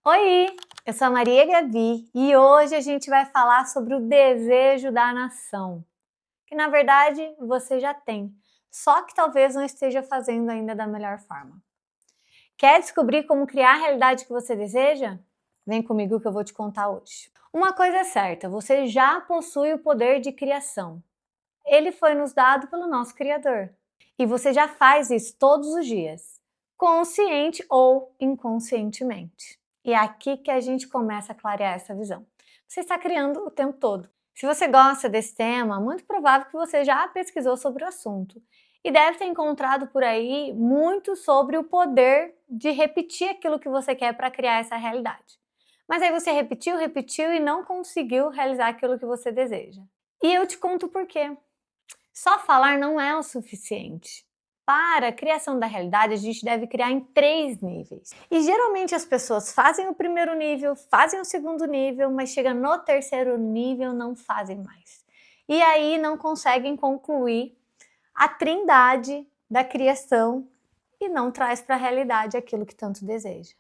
Oi, eu sou a Maria Gabi e hoje a gente vai falar sobre o desejo da nação, que na verdade você já tem, só que talvez não esteja fazendo ainda da melhor forma. Quer descobrir como criar a realidade que você deseja? Vem comigo que eu vou te contar hoje. Uma coisa é certa, você já possui o poder de criação. Ele foi nos dado pelo nosso Criador. E você já faz isso todos os dias, consciente ou inconscientemente. E é aqui que a gente começa a clarear essa visão. Você está criando o tempo todo. Se você gosta desse tema, muito provável que você já pesquisou sobre o assunto e deve ter encontrado por aí muito sobre o poder de repetir aquilo que você quer para criar essa realidade. Mas aí você repetiu e não conseguiu realizar aquilo que você deseja. E eu te conto por quê. Só falar não é o suficiente. Para a criação da realidade, a gente deve criar em 3 níveis. E geralmente as pessoas fazem o primeiro nível, fazem o segundo nível, mas chega no terceiro nível não fazem mais. E aí não conseguem concluir a trindade da criação e não traz para a realidade aquilo que tanto deseja.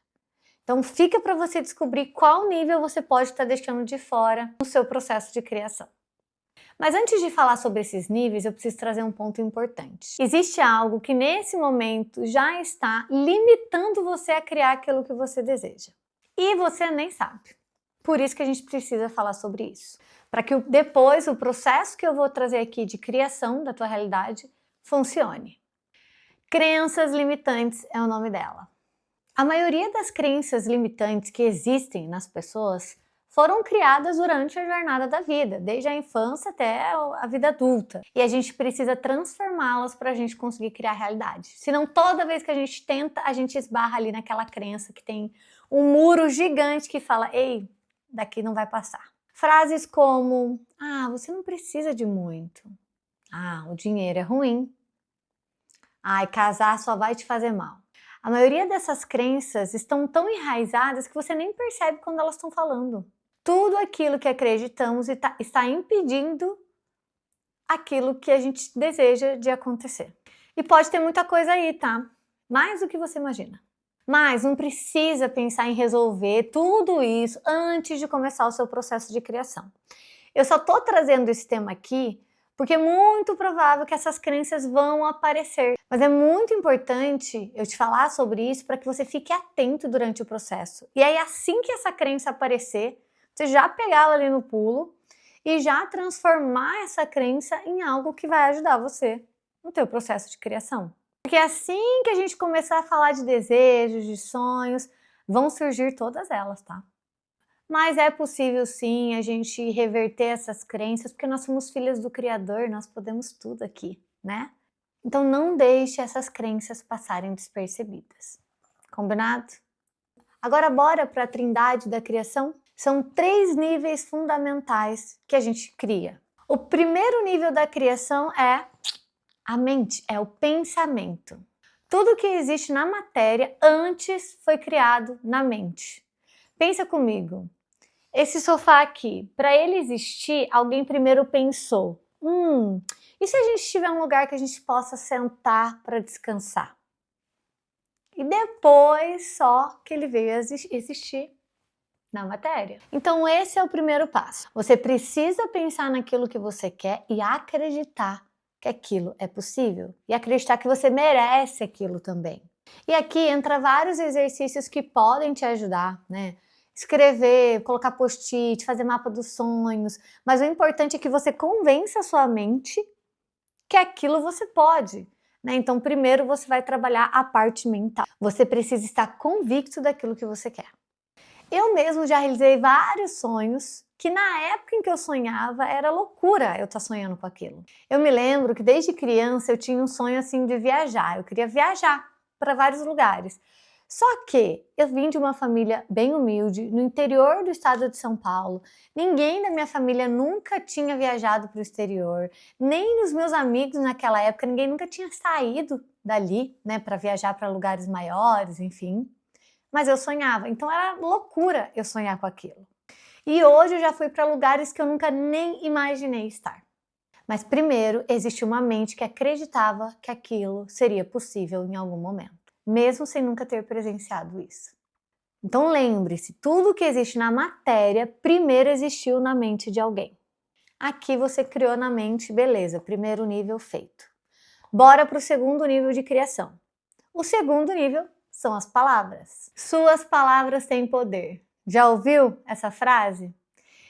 Então fica para você descobrir qual nível você pode estar deixando de fora no seu processo de criação. Mas antes de falar sobre esses níveis, eu preciso trazer um ponto importante. Existe algo que nesse momento já está limitando você a criar aquilo que você deseja. E você nem sabe. Por isso que a gente precisa falar sobre isso. Para que depois o processo que eu vou trazer aqui de criação da tua realidade funcione. Crenças limitantes é o nome dela. A maioria das crenças limitantes que existem nas pessoas foram criadas durante a jornada da vida, desde a infância até a vida adulta. E a gente precisa transformá-las para a gente conseguir criar a realidade. Senão, toda vez que a gente tenta, a gente esbarra ali naquela crença que tem um muro gigante que fala: ei, daqui não vai passar. Frases como: ah, você não precisa de muito. Ah, o dinheiro é ruim. Ai, casar só vai te fazer mal. A maioria dessas crenças estão tão enraizadas que você nem percebe quando elas estão falando. Tudo aquilo que acreditamos está impedindo aquilo que a gente deseja de acontecer. E pode ter muita coisa aí, tá? Mais do que você imagina. Mas não precisa pensar em resolver tudo isso antes de começar o seu processo de criação. Eu só tô trazendo esse tema aqui porque é muito provável que essas crenças vão aparecer. Mas é muito importante eu te falar sobre isso para que você fique atento durante o processo. E aí, assim que essa crença aparecer, você já pegá-la ali no pulo e já transformar essa crença em algo que vai ajudar você no teu processo de criação. Porque assim que a gente começar a falar de desejos, de sonhos, vão surgir todas elas, tá? Mas é possível sim a gente reverter essas crenças, porque nós somos filhas do Criador, nós podemos tudo aqui, né? Então não deixe essas crenças passarem despercebidas. Combinado? Agora bora para a trindade da criação? São 3 níveis fundamentais que a gente cria. O primeiro nível da criação é a mente, é o pensamento. Tudo que existe na matéria antes foi criado na mente. Pensa comigo. Esse sofá aqui, para ele existir, alguém primeiro pensou: e se a gente tiver um lugar que a gente possa sentar para descansar? E depois só que ele veio a existir na matéria. Então esse é o primeiro passo. Você precisa pensar naquilo que você quer e acreditar que aquilo é possível. E acreditar que você merece aquilo também. E aqui entra vários exercícios que podem te ajudar, né? Escrever, colocar post-it, fazer mapa dos sonhos. Mas o importante é que você convença a sua mente que aquilo você pode. Né? Então, primeiro você vai trabalhar a parte mental. Você precisa estar convicto daquilo que você quer. Eu mesmo já realizei vários sonhos que na época em que eu sonhava era loucura eu estar sonhando com aquilo. Eu me lembro que desde criança eu tinha um sonho assim de viajar. Eu queria viajar para vários lugares. Só que eu vim de uma família bem humilde, no interior do estado de São Paulo. Ninguém da minha família nunca tinha viajado para o exterior, nem os meus amigos naquela época, ninguém nunca tinha saído dali, né, para viajar para lugares maiores, enfim. Mas eu sonhava, então era loucura eu sonhar com aquilo. E hoje eu já fui para lugares que eu nunca nem imaginei estar. Mas primeiro existe uma mente que acreditava que aquilo seria possível em algum momento, mesmo sem nunca ter presenciado isso. Então lembre-se, tudo que existe na matéria primeiro existiu na mente de alguém. Aqui você criou na mente, beleza, primeiro nível feito. Bora para o segundo nível de criação. O segundo nível são as palavras. Suas palavras têm poder. Já ouviu essa frase?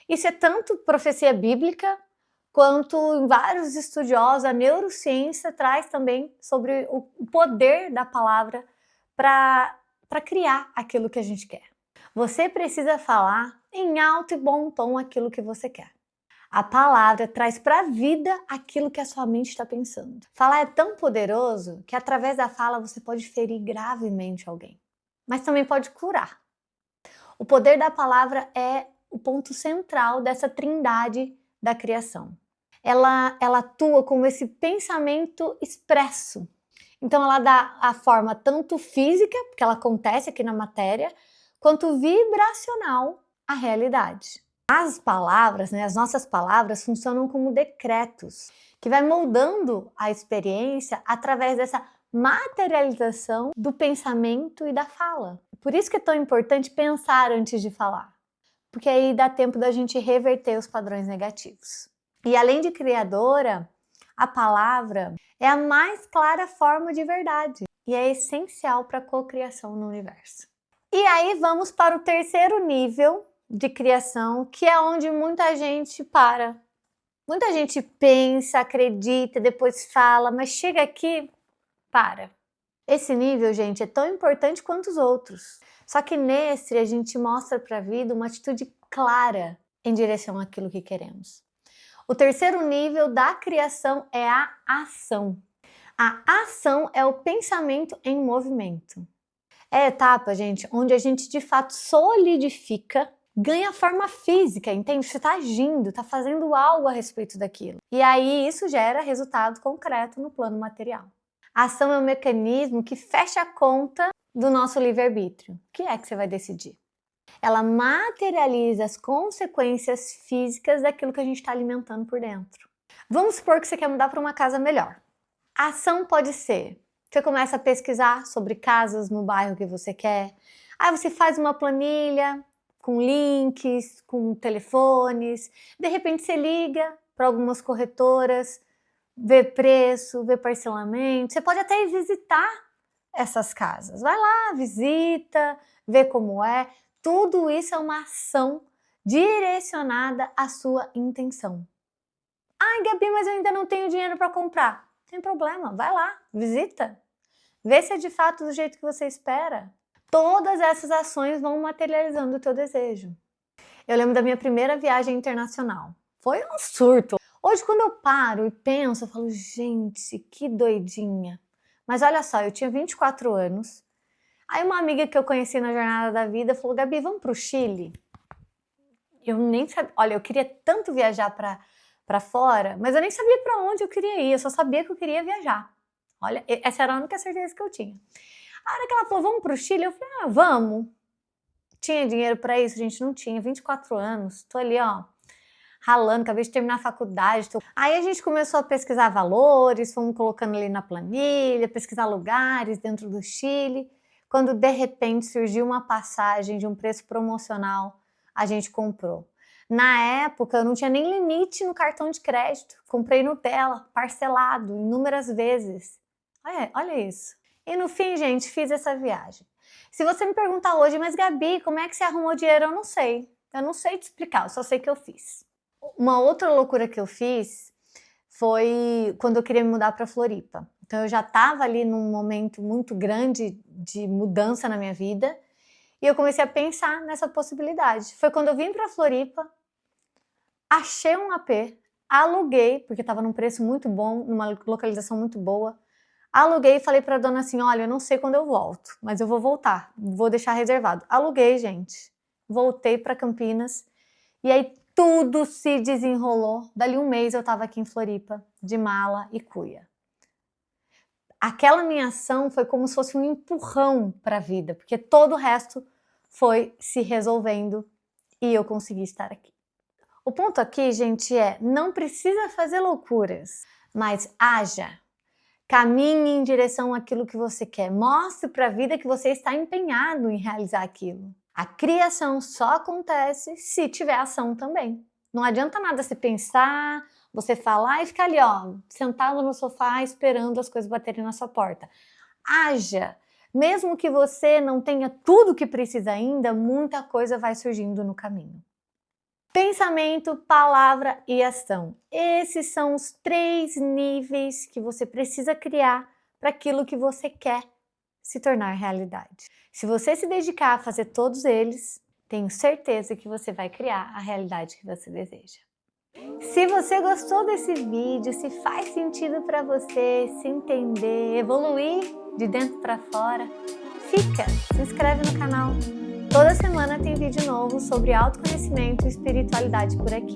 Isso é tanto profecia bíblica, quanto em vários estudiosos, a neurociência traz também sobre o poder da palavra para criar aquilo que a gente quer. Você precisa falar em alto e bom tom aquilo que você quer. A palavra traz para a vida aquilo que a sua mente está pensando. Falar é tão poderoso que através da fala você pode ferir gravemente alguém, mas também pode curar. O poder da palavra é o ponto central dessa trindade da criação. Ela atua como esse pensamento expresso. Então ela dá a forma tanto física, porque ela acontece aqui na matéria, quanto vibracional à realidade. As palavras, as nossas palavras funcionam como decretos, que vai moldando a experiência através dessa materialização do pensamento e da fala. Por isso que é tão importante pensar antes de falar, porque aí dá tempo da gente reverter os padrões negativos. E além de criadora, a palavra é a mais clara forma de verdade e é essencial para a cocriação no universo. E aí vamos para o terceiro nível de criação, que é onde muita gente para. Muita gente pensa, acredita, depois fala, mas chega aqui, para. Esse nível, gente, é tão importante quanto os outros. Só que nesse a gente mostra para a vida uma atitude clara em direção àquilo que queremos. O terceiro nível da criação é a ação. A ação é o pensamento em movimento. É a etapa, gente, onde a gente de fato solidifica, ganha forma física, entende? Você está agindo, está fazendo algo a respeito daquilo. E aí isso gera resultado concreto no plano material. A ação é um mecanismo que fecha a conta do nosso livre-arbítrio. O que é que você vai decidir? Ela materializa as consequências físicas daquilo que a gente está alimentando por dentro. Vamos supor que você quer mudar para uma casa melhor. A ação pode ser, você começa a pesquisar sobre casas no bairro que você quer, aí você faz uma planilha com links, com telefones, de repente você liga para algumas corretoras, vê preço, vê parcelamento, você pode até ir visitar essas casas. Vai lá, visita, vê como é. Tudo isso é uma ação direcionada à sua intenção. Ai, Gabi, mas eu ainda não tenho dinheiro para comprar. Não tem problema, vai lá, visita. Vê se é de fato do jeito que você espera. Todas essas ações vão materializando o teu desejo. Eu lembro da minha primeira viagem internacional. Foi um surto. Hoje, quando eu paro e penso, eu falo, gente, que doidinha. Mas olha só, eu tinha 24 anos. Aí uma amiga que eu conheci na jornada da vida falou, Gabi, vamos para o Chile? Eu nem sabia, olha, eu queria tanto viajar para fora, mas eu nem sabia para onde eu queria ir, eu só sabia que eu queria viajar. Olha, essa era a única certeza que eu tinha. A hora que ela falou, vamos para o Chile, eu falei, vamos. Tinha dinheiro para isso? A gente não tinha, 24 anos, tô ali, ó, ralando, acabei de terminar a faculdade. Aí a gente começou a pesquisar valores, fomos colocando ali na planilha, pesquisar lugares dentro do Chile. Quando de repente surgiu uma passagem de um preço promocional, a gente comprou. Na época eu não tinha nem limite no cartão de crédito, comprei Nutella, parcelado, inúmeras vezes. Olha isso. E no fim, gente, fiz essa viagem. Se você me perguntar hoje, mas Gabi, como é que você arrumou dinheiro? Eu não sei te explicar, eu só sei que eu fiz. Uma outra loucura que eu fiz foi quando eu queria me mudar para Floripa. Então eu já estava ali num momento muito grande de mudança na minha vida e eu comecei a pensar nessa possibilidade. Foi quando eu vim para Floripa, achei um AP, aluguei, porque estava num preço muito bom, numa localização muito boa. Aluguei e falei para a dona assim, olha, eu não sei quando eu volto, mas eu vou voltar, vou deixar reservado. Aluguei, gente. Voltei para Campinas e aí tudo se desenrolou. Dali um mês eu estava aqui em Floripa, de mala e cuia. Aquela minha ação foi como se fosse um empurrão para a vida, porque todo o resto foi se resolvendo e eu consegui estar aqui. O ponto aqui, gente, é não precisa fazer loucuras, mas haja. Caminhe em direção àquilo que você quer. Mostre para a vida que você está empenhado em realizar aquilo. A criação só acontece se tiver ação também. Não adianta nada você pensar, você falar e ficar ali, ó, sentado no sofá esperando as coisas baterem na sua porta. Haja! Mesmo que você não tenha tudo o que precisa ainda, muita coisa vai surgindo no caminho. Pensamento, palavra e ação. Esses são os 3 níveis que você precisa criar para aquilo que você quer se tornar realidade. Se você se dedicar a fazer todos eles, tenho certeza que você vai criar a realidade que você deseja. Se você gostou desse vídeo, se faz sentido para você se entender, evoluir de dentro para fora, se inscreve no canal. Toda semana tem vídeo novo sobre autoconhecimento e espiritualidade por aqui.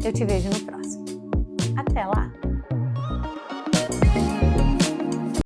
Eu te vejo no próximo. Até lá!